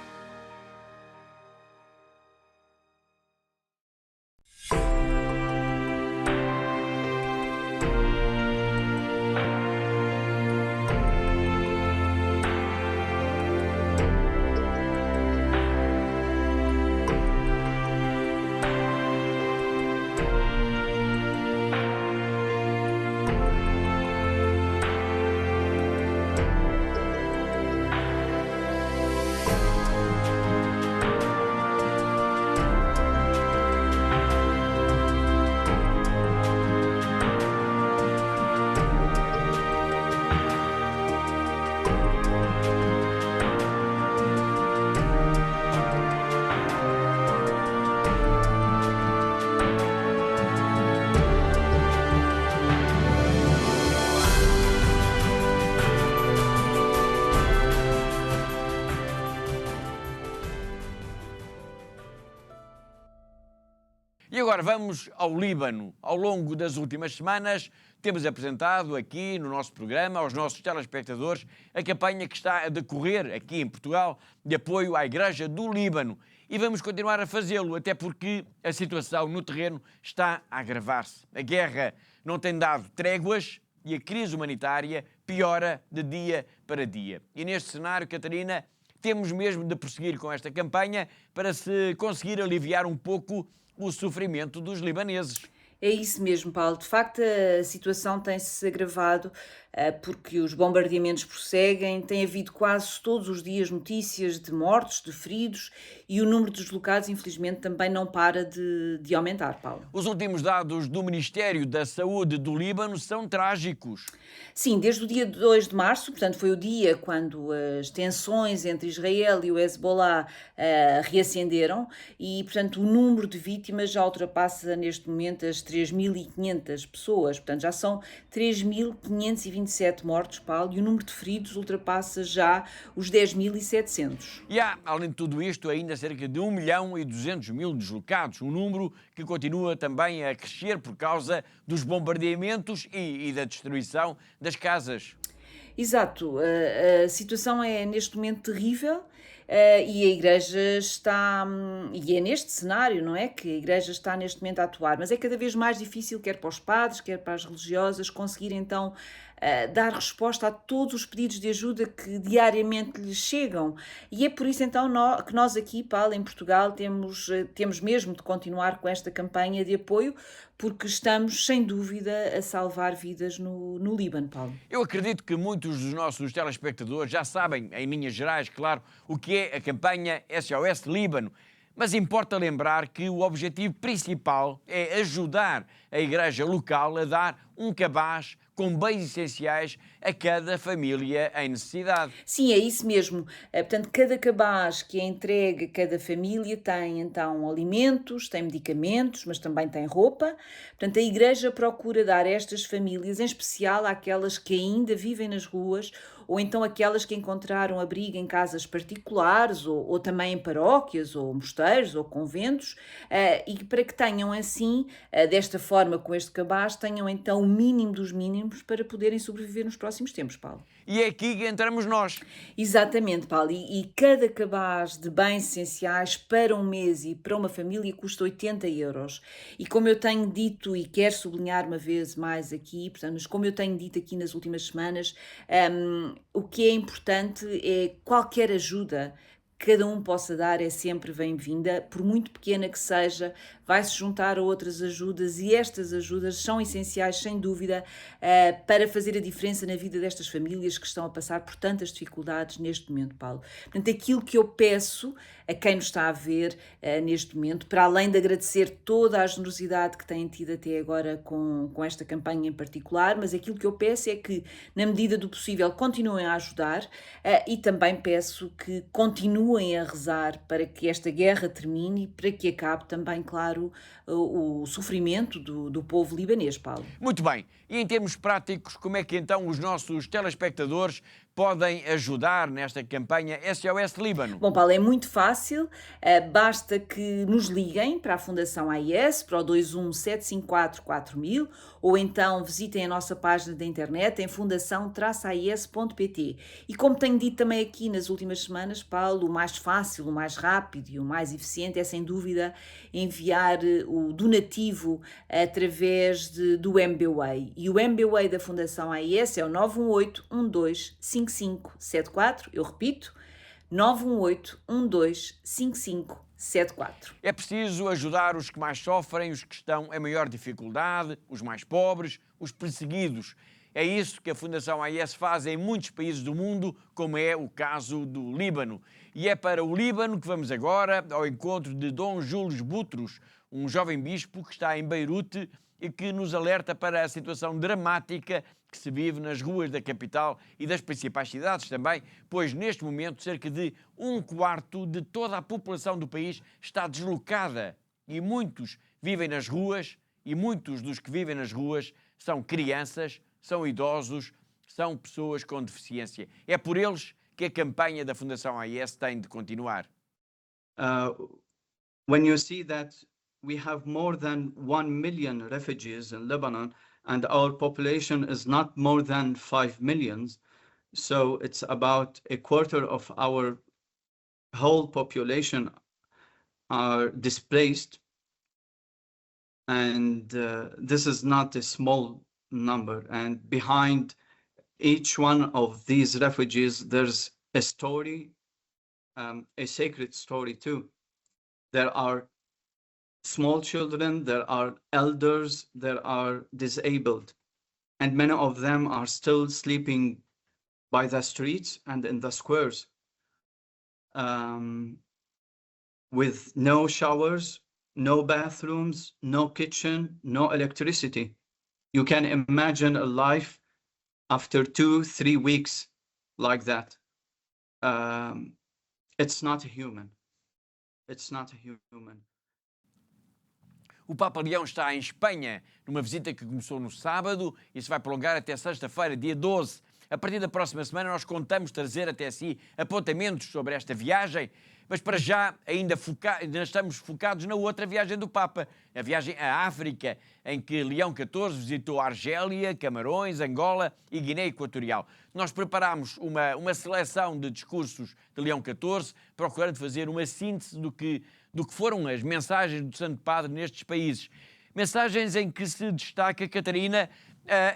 E agora vamos ao Líbano. Ao longo das últimas semanas, temos apresentado aqui no nosso programa, aos nossos telespectadores, a campanha que está a decorrer aqui em Portugal de apoio à Igreja do Líbano. E vamos continuar a fazê-lo, até porque a situação no terreno está a agravar-se. A guerra não tem dado tréguas e a crise humanitária piora de dia para dia. E neste cenário, Catarina, temos mesmo de prosseguir com esta campanha para se conseguir aliviar um pouco o sofrimento dos libaneses. É isso mesmo, Paulo. De facto, a situação tem-se agravado porque os bombardeamentos prosseguem. Tem havido quase todos os dias notícias de mortos, de feridos e o número de deslocados, infelizmente, também não para de aumentar, Paulo. Os últimos dados do Ministério da Saúde do Líbano são trágicos. Sim, desde o dia 2 de março, portanto, foi o dia quando as tensões entre Israel e o Hezbollah reacenderam e, portanto, o número de vítimas já ultrapassa neste momento as 3.500 pessoas. Portanto, já são 3.527 mortos, Paulo, e o número de feridos ultrapassa já os 10.700. E há, além de tudo isto, ainda cerca de 1.200.000 deslocados, um número que continua também a crescer por causa dos bombardeamentos e da destruição das casas. Exato, a situação é neste momento terrível. E a Igreja está, e é neste cenário, não é? Que a Igreja está neste momento a atuar, mas é cada vez mais difícil, quer para os padres, quer para as religiosas, conseguir então dar resposta a todos os pedidos de ajuda que diariamente lhes chegam. E é por isso então que nós aqui, Paulo, em Portugal, temos mesmo de continuar com esta campanha de apoio, porque estamos, sem dúvida, a salvar vidas no Líbano, Paulo. Eu acredito que muitos dos nossos telespectadores já sabem, em linhas gerais, claro, o que é a campanha SOS Líbano. Mas importa lembrar que o objetivo principal é ajudar a igreja local a dar um cabaz com bens essenciais a cada família em necessidade. Sim, é isso mesmo. Portanto, cada cabaz que é entregue a cada família tem, então, alimentos, tem medicamentos, mas também tem roupa. Portanto, a Igreja procura dar a estas famílias, em especial àquelas que ainda vivem nas ruas, ou então aquelas que encontraram abrigo em casas particulares, ou também em paróquias, ou mosteiros, ou conventos, e para que tenham assim, desta forma, com este cabaz, tenham então o mínimo dos mínimos para poderem sobreviver nos próximos tempos, Paulo. E é aqui que entramos nós. Exatamente, Paulo, e cada cabaz de bens essenciais para um mês e para uma família custa 80 euros. E como eu tenho dito, e quero sublinhar uma vez mais aqui, portanto, mas como eu tenho dito aqui nas últimas semanas, o que é importante é qualquer ajuda que cada um possa dar é sempre bem-vinda, por muito pequena que seja, vai-se juntar a outras ajudas e estas ajudas são essenciais, sem dúvida, para fazer a diferença na vida destas famílias que estão a passar por tantas dificuldades neste momento, Paulo. Portanto, aquilo que eu peço a quem nos está a ver neste momento, para além de agradecer toda a generosidade que têm tido até agora com esta campanha em particular, mas aquilo que eu peço é que, na medida do possível, continuem a ajudar e também peço que continuem a rezar para que esta guerra termine e para que acabe também, claro, o sofrimento do povo libanês, Paulo. Muito bem. E em termos práticos, como é que então os nossos telespectadores podem ajudar nesta campanha SOS Líbano? Bom, Paulo, é muito fácil, basta que nos liguem para a Fundação AIS, para o 217544000, ou então visitem a nossa página da internet em fundação-ais.pt. E como tenho dito também aqui nas últimas semanas, Paulo, o mais fácil, o mais rápido e o mais eficiente é, sem dúvida, enviar o donativo através do MBWay. E o MBWay da Fundação AIS é o 918-125574, eu repito, 918-125574. É preciso ajudar os que mais sofrem, os que estão em maior dificuldade, os mais pobres, os perseguidos. É isso que a Fundação AIS faz em muitos países do mundo, como é o caso do Líbano. E é para o Líbano que vamos agora ao encontro de Dom Júlio Butros, um jovem bispo que está em Beirute e que nos alerta para a situação dramática que se vive nas ruas da capital e das principais cidades também, pois neste momento cerca de 1/4 de toda a população do país está deslocada e muitos vivem nas ruas e muitos dos que vivem nas ruas são crianças, são idosos, são pessoas com deficiência. É por eles que a campanha da Fundação AIS tem de continuar. When you see that we have more than 1 million refugees in Lebanon and our population is not more than 5 million, so it's about a quarter of our whole population are displaced, and this is not a small number, and behind each one of these refugees there's a story, a sacred story too. There are small children, there are elders, there are disabled, and many of them are still sleeping by the streets and in the squares, with no showers, no bathrooms, no kitchen, no electricity. You can imagine a life after 2-3 weeks like that. It's not human. It's not human. O Papa Leão está em Espanha, numa visita que começou no sábado e se vai prolongar até sexta-feira, dia 12. A partir da próxima semana nós contamos trazer até si apontamentos sobre esta viagem, mas para já ainda estamos focados na outra viagem do Papa, a viagem à África, em que Leão XIV visitou Argélia, Camarões, Angola e Guiné Equatorial. Nós preparámos uma seleção de discursos de Leão XIV, procurando fazer uma síntese do que foram as mensagens do Santo Padre nestes países. Mensagens em que se destaca, Catarina,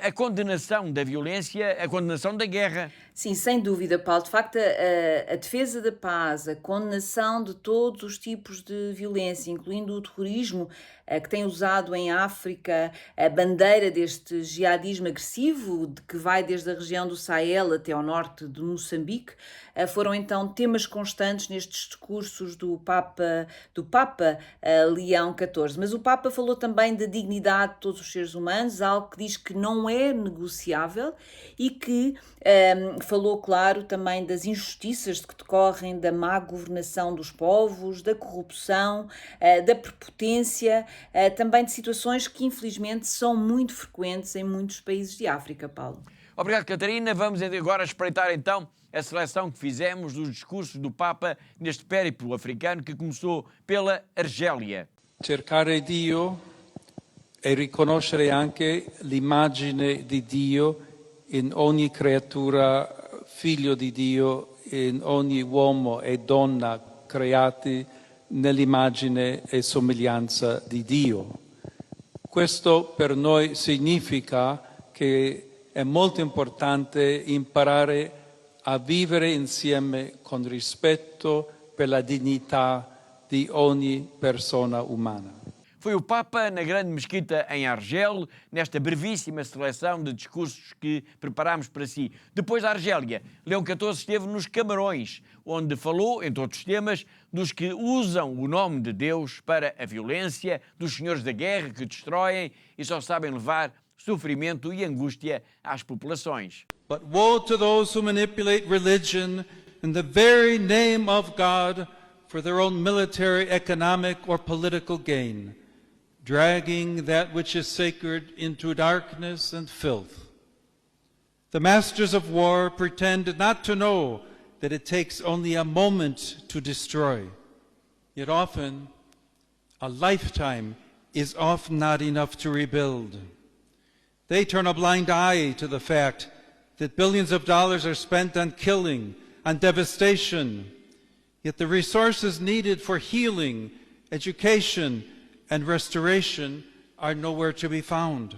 a condenação da violência, a condenação da guerra. Sim, sem dúvida, Paulo. De facto, a defesa da paz, a condenação de todos os tipos de violência, incluindo o terrorismo, que tem usado em África a bandeira deste jihadismo agressivo, que vai desde a região do Sahel até ao norte de Moçambique, foram então temas constantes nestes discursos do Papa Leão XIV. Mas o Papa falou também da dignidade de todos os seres humanos, algo que diz que não é negociável, e que falou, claro, também das injustiças que decorrem da má governação dos povos, da corrupção, da prepotência, também de situações que infelizmente são muito frequentes em muitos países de África, Paulo. Obrigado, Catarina. Vamos agora espreitar então a seleção que fizemos dos discursos do Papa neste périplo africano que começou pela Argélia. Cercare Dio e riconoscere anche l'immagine di Dio in ogni creatura, figlio di Dio, in ogni uomo e donna creati nell'immagine e somiglianza di Dio. Questo per noi significa che è molto importante imparare a vivere insieme con rispetto per la dignità di ogni persona umana. Foi o Papa na Grande Mesquita em Argel, nesta brevíssima seleção de discursos que preparámos para si. Depois da Argélia, Leão XIV esteve nos Camarões, onde falou, entre outros temas, dos que usam o nome de Deus para a violência, dos senhores da guerra que destroem e só sabem levar sofrimento e angústia às populações. But woe to those who manipulate religion in the very name of God for their own military, economic or political gain, dragging that which is sacred into darkness and filth. The masters of war pretend not to know that it takes only a moment to destroy. Yet often, a lifetime is often not enough to rebuild. They turn a blind eye to the fact that billions of dollars are spent on killing, on devastation, yet the resources needed for healing, education, and restoration are nowhere to be found.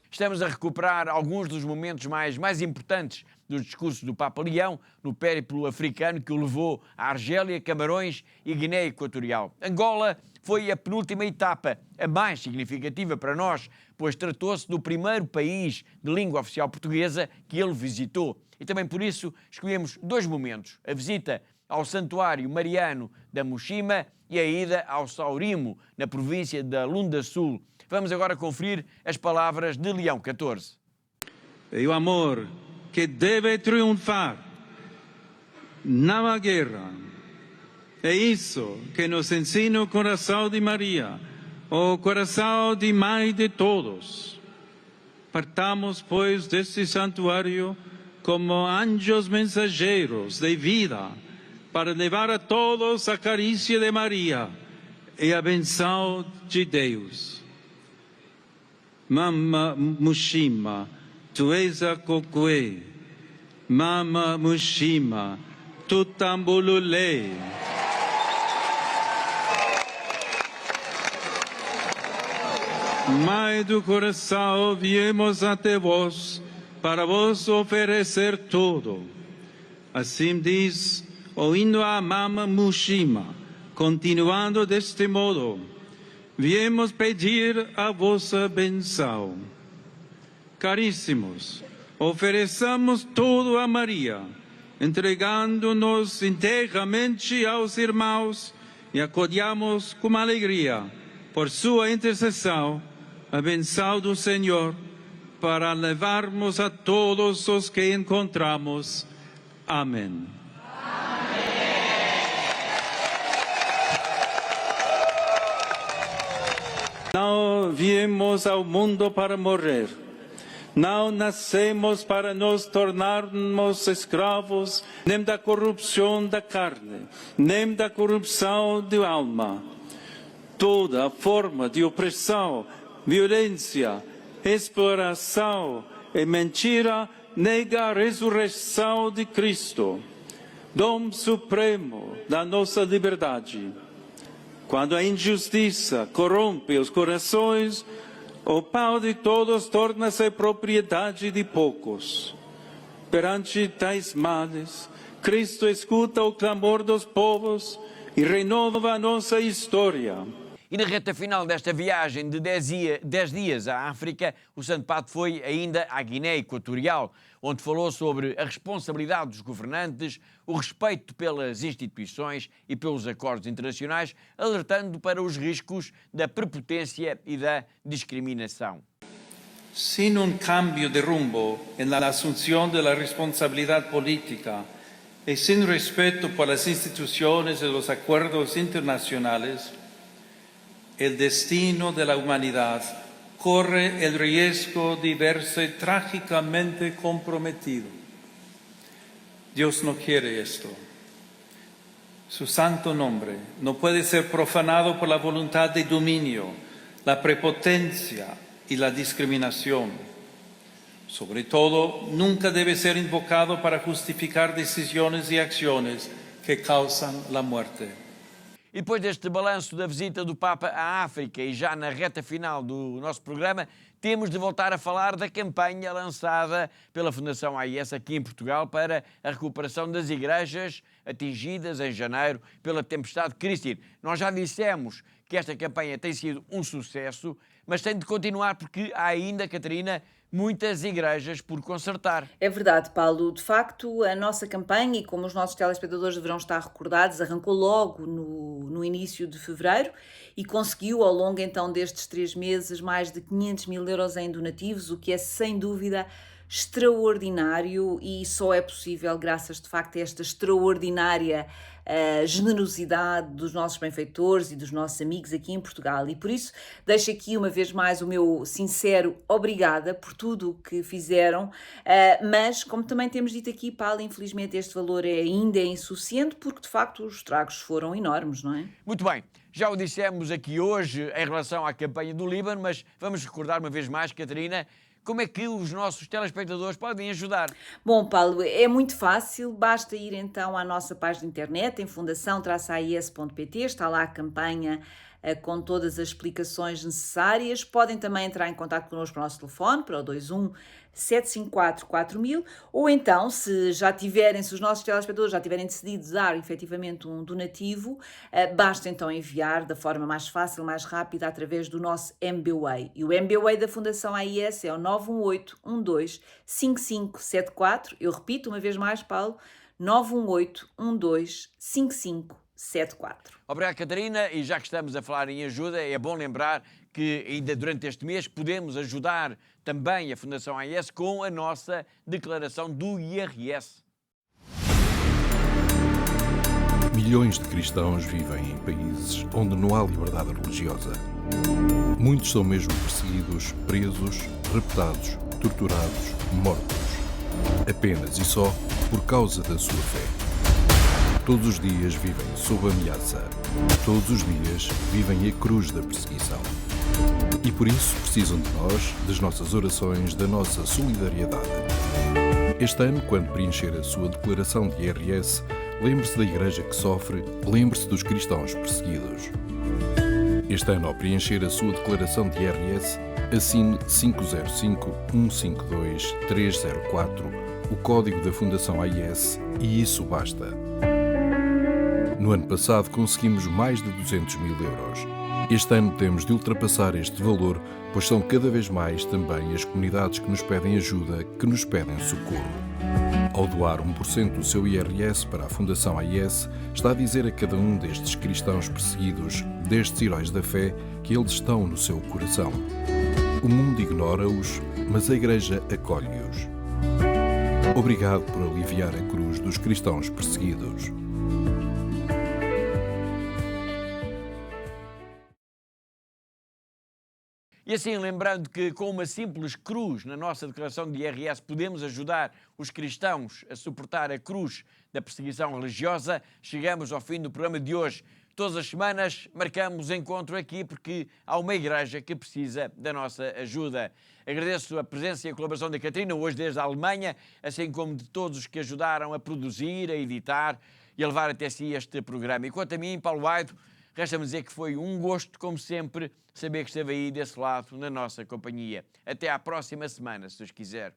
Estamos a recuperar alguns dos momentos mais importantes dos discursos do Papa Leão no périplo africano que o levou a Argélia, Camarões e Guiné Equatorial. Angola foi a penúltima etapa, a mais significativa para nós, pois tratou-se do primeiro país de língua oficial portuguesa que ele visitou. E também por isso escolhemos dois momentos: a visita ao Santuário Mariano da Muxima e a ida ao Saurimo, na província da Lunda Sul. Vamos agora conferir as palavras de Leão XIV. E o amor que deve triunfar na guerra. É isso que nos ensina o coração de Maria, o coração de Mãe de todos. Partamos, pois, deste santuário como anjos mensageiros de vida, para levar a todos a carícia de Maria e a benção de Deus. Mama Muxima, tu és a Cocuê. Mama Muxima, tu tambululê. Mãe do coração, viemos até vós, para vos oferecer tudo. Assim diz o hino a Mama Muxima, continuando deste modo: viemos pedir a vossa benção. Caríssimos, ofereçamos tudo a Maria, entregando-nos inteiramente aos irmãos e acolhamos com alegria, por sua intercessão, a benção do Senhor, para levarmos a todos os que encontramos. Amém. Não viemos ao mundo para morrer. Não nascemos para nos tornarmos escravos nem da corrupção da carne, nem da corrupção da alma. Toda forma de opressão, violência, exploração e mentira nega a ressurreição de Cristo, dom supremo da nossa liberdade. Quando a injustiça corrompe os corações, o pão de todos torna-se propriedade de poucos. Perante tais males, Cristo escuta o clamor dos povos e renova a nossa história. E na reta final desta viagem de 10 dias à África, o Santo Padre foi ainda à Guiné Equatorial, onde falou sobre a responsabilidade dos governantes, o respeito pelas instituições e pelos acordos internacionais, alertando para os riscos da prepotência e da discriminação. Sin un cambio de rumbo en la asunción de la responsabilidad política y sin respeto por las instituciones y los acuerdos internacionales, el destino de la humanidad corre el riesgo de verse trágicamente comprometido. Dios no quiere esto. Su santo nombre no puede ser profanado por la voluntad de dominio, la prepotencia y la discriminación. Sobre todo, nunca debe ser invocado para justificar decisiones y acciones que causan la muerte. E depois deste balanço da visita do Papa à África e já na reta final do nosso programa, temos de voltar a falar da campanha lançada pela Fundação AIS aqui em Portugal para a recuperação das igrejas atingidas em janeiro pela tempestade Christine. Nós já dissemos que esta campanha tem sido um sucesso, mas tem de continuar porque há ainda, Catarina, muitas igrejas por consertar. É verdade, Paulo. De facto, a nossa campanha, e como os nossos telespectadores deverão estar recordados, arrancou logo no início de fevereiro e conseguiu, ao longo então destes 3 meses, mais de 500 mil euros em donativos, o que é sem dúvida extraordinário e só é possível graças de facto a esta extraordinária generosidade dos nossos benfeitores e dos nossos amigos aqui em Portugal. E por isso deixo aqui uma vez mais o meu sincero obrigada por tudo o que fizeram, mas como também temos dito aqui, Paulo, infelizmente este valor ainda é insuficiente porque de facto os estragos foram enormes, não é? Muito bem, já o dissemos aqui hoje em relação à campanha do Líbano, mas vamos recordar uma vez mais, Catarina, como é que os nossos telespectadores podem ajudar? Bom, Paulo, é muito fácil, basta ir então à nossa página de internet, em fundação-ais.pt, está lá a campanha com todas as explicações necessárias. Podem também entrar em contato connosco para o nosso telefone, para o 21 754 4000, ou então, se os nossos telespectadores já tiverem decidido dar efetivamente um donativo, basta então enviar da forma mais fácil, mais rápida, através do nosso MBWay. E o MBWay da Fundação AIS é o 918-12-5574. Eu repito uma vez mais, Paulo, 918-12-5574. Obrigado, Catarina, e já que estamos a falar em ajuda, é bom lembrar que ainda durante este mês podemos ajudar também a Fundação AIS com a nossa declaração do IRS. Milhões de cristãos vivem em países onde não há liberdade religiosa. Muitos são mesmo perseguidos, presos, raptados, torturados, mortos. Apenas e só por causa da sua fé. Todos os dias vivem sob ameaça. Todos os dias vivem a cruz da perseguição. E por isso precisam de nós, das nossas orações, da nossa solidariedade. Este ano, quando preencher a sua declaração de IRS, lembre-se da Igreja que sofre, lembre-se dos cristãos perseguidos. Este ano, ao preencher a sua declaração de IRS, assine 505-152-304, o código da Fundação AIS, e isso basta. No ano passado conseguimos mais de 200 mil euros. Este ano temos de ultrapassar este valor, pois são cada vez mais também as comunidades que nos pedem ajuda, que nos pedem socorro. Ao doar 1% do seu IRS para a Fundação AIS, está a dizer a cada um destes cristãos perseguidos, destes heróis da fé, que eles estão no seu coração. O mundo ignora-os, mas a Igreja acolhe-os. Obrigado por aliviar a cruz dos cristãos perseguidos. E assim, lembrando que com uma simples cruz na nossa declaração de IRS podemos ajudar os cristãos a suportar a cruz da perseguição religiosa, chegamos ao fim do programa de hoje. Todas as semanas marcamos encontro aqui porque há uma igreja que precisa da nossa ajuda. Agradeço a presença e a colaboração da Catarina, hoje desde a Alemanha, assim como de todos os que ajudaram a produzir, a editar e a levar até si este programa. E quanto a mim, Paulo Aido, resta-me dizer que foi um gosto, como sempre, saber que esteve aí desse lado, na nossa companhia. Até à próxima semana, se Deus quiser.